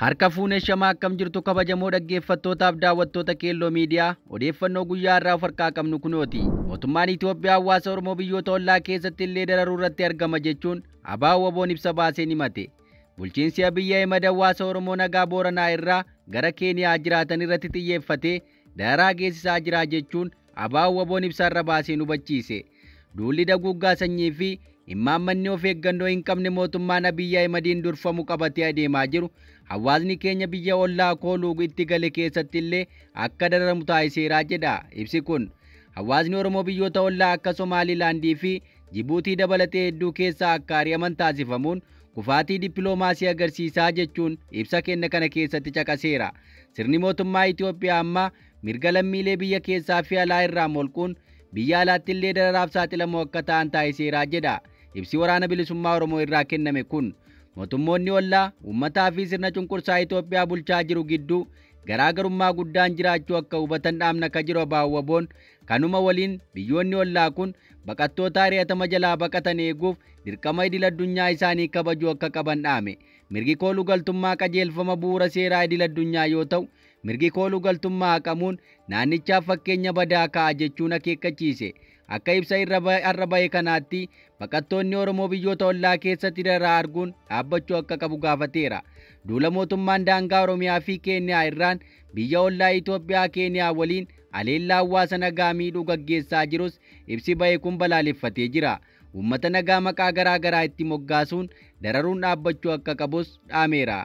Harka fuunee shamaa akkam jirtu kabajamoo dhaggeeffattootaaf daawwattoota Keelloo Miidiyaa odeeffannoo guyyaa irraa of harkaa qabnu kunooti. Mootummaan Itoophiyaa hawaasa Oromoo biyyoota ollaa keessatti illee dararuu irratti argama jechuun ABO'n ibsa baasee himate. Bulchiinsi Abiyyi Ahimad hawaasa Oromoo nagaa Booranaa irraa gara Keeniyaa jiraatan irratti xiyyeeffatee dararaa geessisaa jira jechuun ABO'n ibsa irra baasee hubachiise. Duulli daguggaa sanyii fi imammanni of eeggannoo hin qabne mootummaan Abiyyi Ahimadiin durfamu qabatee adeemaa jiru hawaasni keenya biyya ollaa kooluu itti gale keessatti illee akka dararamu taasiseera jedha ibsi kun. Hawaasni Oromoo biyyoota ollaa akka Somaalilaandii fi Jibuutii dabalatee hedduu keessaa akka ari'aman taasifamuun kufaatii dippiloomaasii agarsiisaa jechuun ibsa kenna kana keessatti caqaseera. Sirni mootummaa Itoophiyaa amma mirga lammiilee biyya keessaa fi alaa irraa molquun biyya alaatti illee dararaaf saaxilamoo akka ta'an taasiseera jedha ibsi waraana bilisummaa Oromoo irraa kenname kun. Mootummoonni ollaa uummataa fi sirna cunqursaa Itoophiyaa bulchaa jiru gidduu garaagarummaa guddaan jiraachuu akka hubatan dhaamna ka jiru ABO'n kanuma waliin biyyoonni ollaa kun baqattoota ari'atama jalaa baqatan eeguuf dirqama idil addunyaa isaanii kabajuu akka qaban dhaame. Mirgi kooluu galtummaa qajeelfama bu'uura seeraa idil addunyaa yoo ta'u mirgi kooluu galtummaa haqamuun naannichaaf fakkeenya badaa ka'a jechuun akeekkachiise. Akka ibsa irra ba'e kanaatti baqattoonni Oromoo biyyoota ollaa keessatti dararaa arguun dhaabbachuu akka qabu gaafateera. Duula mootummaan daangaa Oromiyaa fi Keeniyaa irraan biyya ollaa Itoophiyaa Keeniyaa waliin aleellaa hawaasa nagaa miidhuu gaggeessaa jirus ibsi ba'e kun balaaleffatee jira. Uummata nagaa maqaa garaa garaa itti moggaasuun dararuun dhaabbachuu akka qabus dhaameera.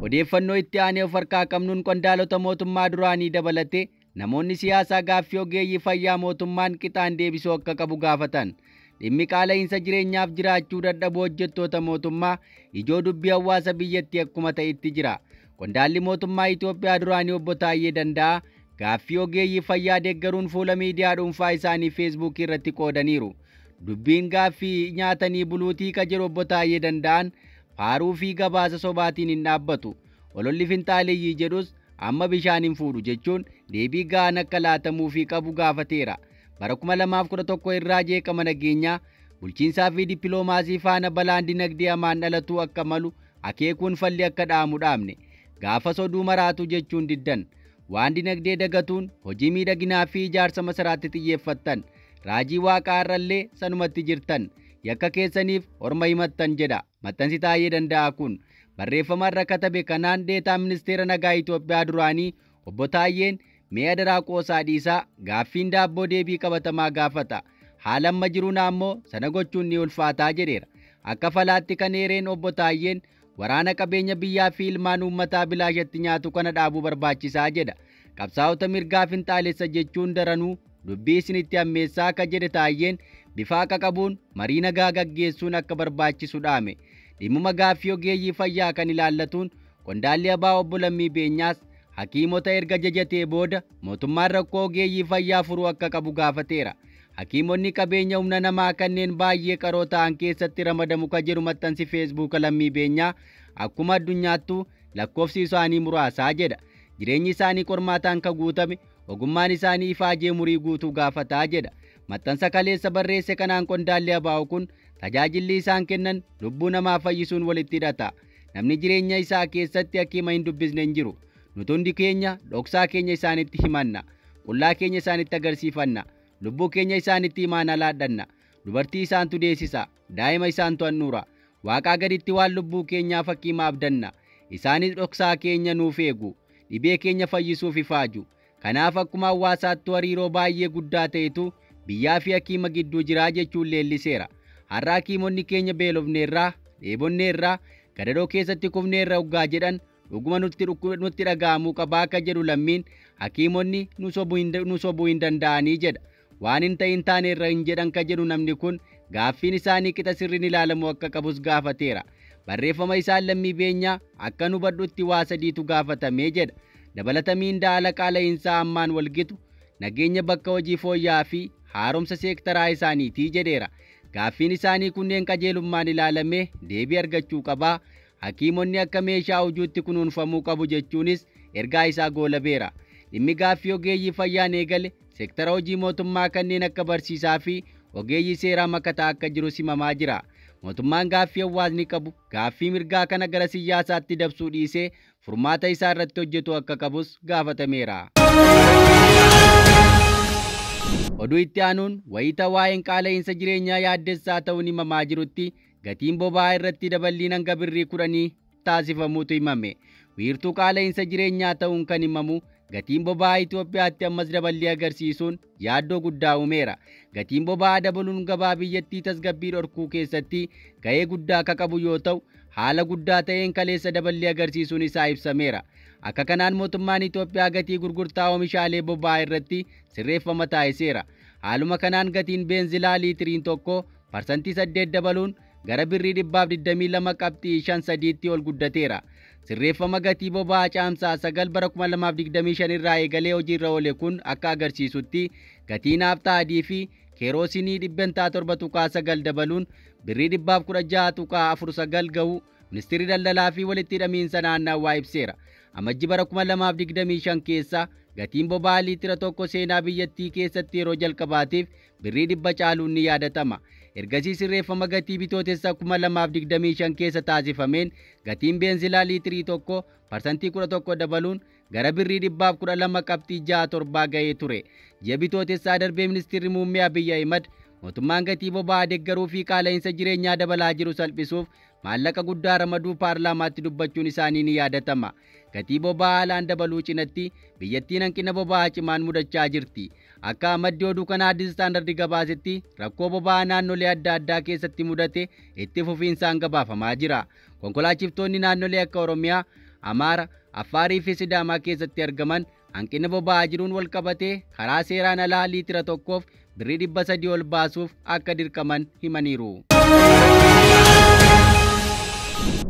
Odeeffannoo itti aanee of harkaa qabnuun qondaalota mootummaa duraanii dabalate namoonni siyaasaa gaaffii ogeeyyii fayyaa mootummaan qixaan deebisuu akka qabu gaafatan. Dhimmi qaala'insa jireenyaaf jiraachuu dadhabuu hojjettoota mootummaa ijoo dubbii hawaasa biyyattii akkuma ta'etti jira. Qondaalli mootummaa Itoophiyaa duraanii obbo Taayyee Danda'aa gaaffii ogeeyyii fayyaa deeggaruun fuula miidiyaa dhuunfaa isaanii Facebook irratti qoodaniiru. Dubbiin gaaffii nyaatanii buluutii ka jedhu obbo Taayyee Danda'aan faaruu fi gabaasa sobaatiin hin dhaabbatu. Ololli finxaaleeyyii jedhus amma bishaan hin fuudhu jechuun deebii ga'aan akka laatamuu fi qabu gaafateera. Bara 2011 irraa jeeqama nageenyaa bulchiinsaa fi dippiloomaasii faana balaan dinagdee hamaan dhalatuu akka malu akeekuun falli akka dhaamu dhaamne. Gaafa soduu maraatu jechuun diddan. Waan dinagdee dagatuun hojii miidhaginaa fi ijaarsa masaraatti xiyyeeffattan. Raajii waaqaa irrallee sanumatti jirtan. Yakka keessaniif orma himattan jedha maxxansi Taayyee Danda'aa kun. Barreeffama irra katabe kanaan deetaa ministeera nagaa Itoophiyaa duraanii obbo Taayyeen mee adaraa qoosaa dhiisaa gaaffiin daabboo deebii qabatamaa gaafata. Haala amma jiruun ammoo sana gochuun ni ulfaataa jedheera. Akka falaatti kan eereen obbo Taayyeen waraana qabeenya biyyaa fi ilmaan uummataa bilaashatti nyaatu kana dhaabuu barbaachisaa jedha. Qabsaa'ota mirgaa finxaalessa jechuun daranuu dubbii isinitti ammeessaa akka jedhe Taayyeen bifa akka qabuun marii nagaa gaggeessuun akka barbaachisu dhaame. Dhimmuma gaaffii ogeeyyii fayyaa kan ilaallatuun qondaalli ABO obbo Lammii Beenyaas hakiimota erga jajatee booda mootummaan rakkoo ogeeyyii fayyaa furuu akka qabu gaafateera. Hakiimonni qabeenya humna namaa kanneen baay'ee qaroo ta'an keessatti ramadamu ka jedhu maxxansi Facebook Lammii Beenyaa akkuma addunyaattuu lakkoofsi isaanii muraasaa jedha. Jireenyi isaanii qormaataan ka guutame ogummaan isaanii ifaajee murii guutuu gaafataa jedha. Maxxansa kaleessa barreesse kanaan qondaalli ABO kun tajaajilli isaan kennan lubbuu namaa fayyisuun walitti hidhata. Namni jireenya isaa keessatti hakiima hin dubbisne hin jiru. Nuti hundi keenya dhoksaa keenya isaanitti himanna. Qullaa keenya isaanitti agarsiifanna. Lubbuu keenya isaanitti imaana laadhanna. Dubartii isaantu deessisa. Daa'ima isaantu handhuura. Waaqaa gaditti waan lubbuu keenyaaf hakiima abdanna. Isaanis dhoksaa keenya nuuf eegu. Dhibee keenya fayyisuuf ifaaju. Kanaaf akkuma hawaasaatti hariiroo baay'ee guddaa ta'etu biyyaa fi hakiima gidduu jiraa jechuun leelliseera. Har'a hakiimonni keenya beelofneerraa, dheebonneerraa, gadadoo keessatti kufneerra hoggaa jedhan dhuguma nutti dhaga'amuu qabaa akka jedhu Lammiin hakiimonni nu sobuu hin danda'anii jedha. Waan hin ta'in taaneerra hin jedhan ka jedhu namni kun gaaffiin isaanii qixa sirriin ilaalamuu akka qabus gaafateera. Barreeffama isaan Lammii Beenyaa akka nu badhutti waa sadiitu gaafatamee jedha. Dabalata miindaa haala qaala'insaa ammaan walgitu nageenya bakka hojii fooyya'aa fi haaromsa seektaraa isaaniitii jedheera. Gaaffiin isaanii kunneen qajeelummaan ilaalamee deebii argachuu qabaa. Hakiimonni akka meeshaa hojiitti kunuunfamuu qabu jechuunis ergaa isaa goolabeera. Dhimmi gaaffii ogeeyyii fayyaan eegale seektara hojii mootummaa kanneen akka barsiisaa fi ogeeyyii seeraa makataa akka jiru simamaa jira. mootummaan gaaffii hawaasni qabu gaaffii mirgaa kana gara siyaasaatti dabsuu dhiisee furmaata isaa irratti hojjetu akka qabus gaafatameera. Oduu itti aanuun wayita waa'een qaala'insa jireenyaa yaaddessaa ta'uun himamaa jirutti gatiin boba'aa irratti daballiin hanga birrii 10 taasifamuutu himame. Wiirtuu qaala'insa jireenyaa ta'uun kan himamu gatiin boba'aa Itoophiyaatti ammas daballii agarsiisuun yaaddoo guddaa uumeera. Gatiin boba'aa dabaluun gabaa biyyattii tasgabbii dhorkuu keessatti ga'ee guddaa akka qabu yoo ta'u, haala guddaa ta'een kaleessa daballii agarsiisuun isaa ibsameera. Akka kanaan mootummaan Itoophiyaa gatii gurgurtaa oomishaalee boba'aa irratti sirreeffama taasiseera. Haaluma kanaan gatiin beenzilaa liitiriin tokko parsantii 8 dabaluun gara birrii 122.53tti ol guddateera. Sirreeffama gatii boba'aa caamsaa 9 bara 2025 irraa eegalee hojiirra oole kun akka agarsiisutti gatiin naaftaa adii fi keeroosinii 7.9 dabaluun birrii 16.49 ga'u ministeerri daldalaa fi walitti hidhamiinsa naannawaa ibseera. Amajji bara 2025 keessa gatiin boba'aa liitira tokko seenaa biyyattii keessatti yeroo jalqabaatiif birrii 100 caaluun ni yaadatama. Ergasii sirreeffama gatii bitootessa 2025 keessa taasifameen gatiin beenzilaa liitirii tokko parsantii 11 dabaluun gara birrii 112.67 ga'ee ture. Ji'a bitootessaa darbee ministeerri muummee Abiy Ahimad mootummaan gatii boba'aa deeggaruu fi qaala'insa jireenyaa dabalaa jiru salphisuuf maallaqa guddaa ramaduu paarlaamaatti dubbachuun isaanii ni yaadatama. Gatii boba'aa haalaan dabaluu cinatti biyyattiin hanqina boba'aa cimaan mudachaa jirti. Akka maddi oduu kanaa Addis Istaandardii gabaasetti rakkoo boba'aa naannolee adda addaa keessatti mudate itti fufiinsaan gabaafamaa jira. Konkolaachiftonni naannolee akka Oromiyaa, Amaara, Affaarii fi Sidaamaa keessatti argaman hanqina boba'aa jiruun wal qabatee karaa seeraan alaa liitira tokkoof birrii 300 ol baasuuf akka dirqaman himaniiru.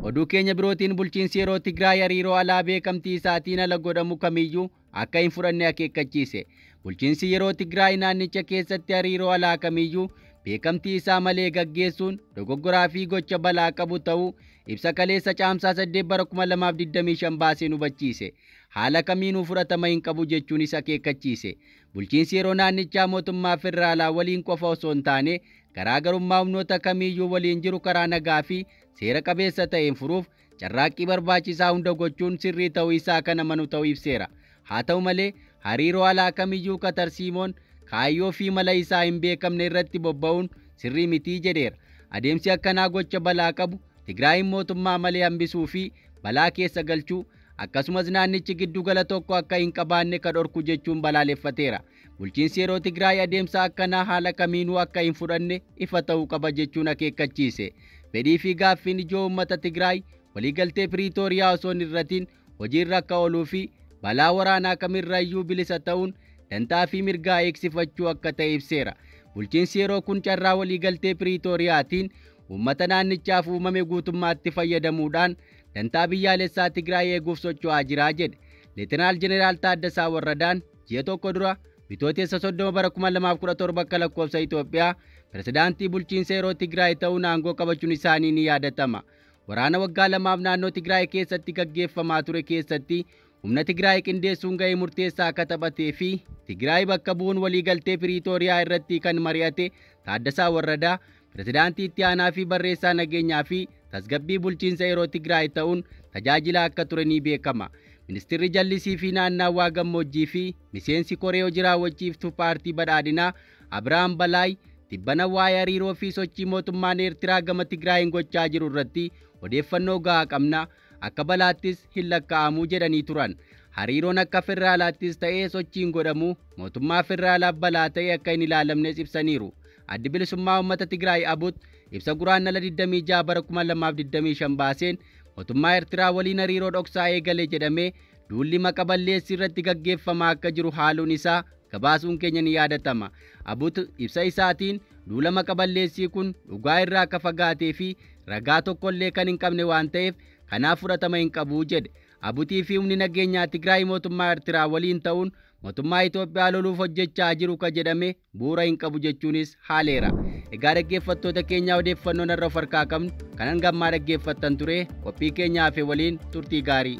Oduu keenya birootiin bulchiinsi yeroo Tigraay hariiroo alaa beekamtii isaatiin ala godhamu kamiyyuu akka hin fudhanne akeekkachiise. Bulchiinsi yeroo Tigraay naannicha keessatti hariiroo alaa kamiyyuu beekamtii isaa malee gaggeessuun dogoggoraa fi gocha balaa qabu ta'uu ibsa kaleessa caamsaa 8 bara 2025 baaseen hubachiise. Haala kamiinuu fudhatama hin qabu jechuunis akeekkachiise. Bulchiinsi yeroo naannichaa mootummaa federaalaa waliin qofa osoo hin taane garaagarummaa humnoota kamiyyuu waliin jiru karaa nagaa fi seera qabeessa ta'een furuuf carraaqqii barbaachisaa hunda gochuun sirrii ta'uu isaa kan amanu ta'uu ibseera. Haa ta'u malee hariiroo alaa kamiyyuu katarsiimoon kaayyoo fi mala isaa hin beekamne irratti bobba'uun sirrii mitii jedheera. Adeemsi akkanaa gocha balaa qabu Tigraayin mootummaa malee hambisuu fi balaa keessa galchuu akkasumas naannichi giddugala tokko akka hin qabaanne ka dhorku jechuun balaaleffateera. Bulchiinsi yeroo Tigraay adeemsa akkanaa haala kamiinuu akka hin fudhanne ifa ta'uu qaba jechuun akeekkachiise. Fedhii fi gaaffiin ijoo uummata Tigraay waliigaltee Piriitooriyaa osoo hin irratiin hojiirra akka ooluu fi balaa waraanaa kamirrayyuu bilisa ta'uun dantaa fi mirgaa eegsifachuu akka ta'e ibseera. Bulchiinsi yeroo kun carraa waliigaltee Piriitooriyaatiin uummata naannichaaf uumame guutummaatti fayyadamuudhaan dantaa biyyaalessaa Tigraay eeguuf socho'aa jira jedhe. Leetinaal Jeneraal Taaddasaa Warradaan ji'a tokko dura bitootessa 30 bara 2017 akka lakkoofsa Itoophiyaa pirezidaantii bulchiinsa yeroo Tigraay ta'uun aangoo qabachuun isaanii ni yaadatama. Waraana waggaa 2 naannoo Tigraay keessatti gaggeeffamaa ture keessatti humna Tigraay qindeessuun ga'ee murteessaa akka taphatee fi Tigraay bakka bu'uun waliigaltee Piriitooriyaa irratti kan mari'ate Taaddasaa Warradaa pirezidaantii itti aanaa fi barreessaa nageenyaa fi tasgabbii bulchiinsa yeroo Tigraay ta'uun tajaajila akka ture ni beekama. Ministeerri jallisii fi naannawaa gammoojjii fi miseensi koree hojii raawwachiiftuu paartii badhaadhinaa Abiraam Balaay tibbana waa'ee hariiroo fi sochii mootummaan Eertiraa gama Tigraayin gochaa jiru irratti odeeffannoo gahaa qabna, akka balaattis hin lakkaa'amuu jedhanii turan. Hariiroon akka federaalaattis ta'ee sochiin godhamu mootummaa federaalaaf balaa ta'e akka hin ilaalamnes ibsaniiru. Addi bilisummaa uummata Tigraay Abut ibsa guraandhala 26 bara 2025 baaseen mootummaa Eertiraa waliin hariiroo dhoksaa eegale jedhamee duulli maqa balleessii irratti gaggeeffamaa akka jiru haaluun isaa gabaasuun keenya ni yaadatama. Abut ibsa isaatiin duula maqa balleessii kun dhugaa irraa akka fagaatee fi ragaa tokkollee kan hin qabne waan ta'eef kanaaf fudhatama hin qabu jedhe. Abutii fi humni nageenyaa Tigraay mootummaa Eertiraa waliin ta'uun mootummaa Itoophiyaa loluuf hojjechaa jiru ka jedhame bu'uura hin qabu jechuunis haaleera. Egaa dhaggeeffattoota keenyaa odeeffannoon irra of harkaa qabnu kanan gammaa dhaggeeffattan ture qophii keenyaa hafe waliin turtii gaarii.